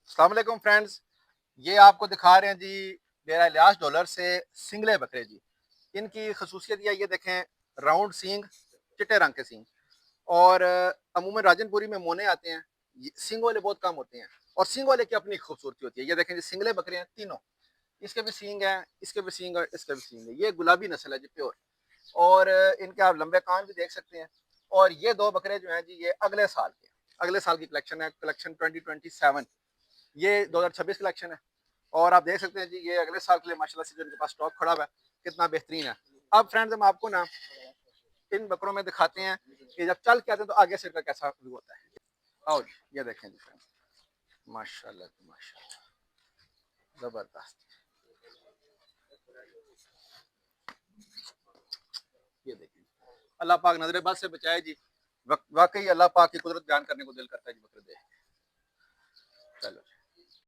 अस्सलाम वालेकुम फ्रेंड्स, ये आपको दिखा रहे हैं जी डेरा इलियास डॉलर से सिंगले बकरे जी। इनकी खसूसियत ये देखें, राउंड सींग, चिट्टे रंग के सींग। और अमूमन राजनपुरी में मोने आते हैं, सींग वाले बहुत कम होते हैं। और सींग वाले की अपनी खूबसूरती होती है। ये देखें जी, सिंगले बकरे हैं तीनों, इसके भी सींग हैं, इसके भी सींग है, इसके भी सींग है। ये गुलाबी नस्ल है जी, प्योर। और इनके आप लंबे कान भी देख सकते हैं। और ये दो बकरे जो हैं जी, ये अगले साल की कलेक्शन है, कलेक्शन 2027। ये 2026 कलेक्शन है। और आप देख सकते हैं जी, ये अगले साल के लिए माशाल्लाह से जो इनके पास स्टॉक खड़ा हुआ है, कितना बेहतरीन है। अब फ्रेंड्स, हम आपको ना इन बकरों में दिखाते हैं कि जब चल के आते हैं तो आगे से इनका कैसा व्यू होता है। आओ जी, ये देखें जी फ्रेंड्स, माशाल्लाह माशाल्लाह, जबरदस्त। ये देखें, अल्लाह पाक नजर बद से बचाए जी। वाकई अल्लाह पाक की कुदरत बयान करने को दिल करता है जी, बकरे देख। चलो।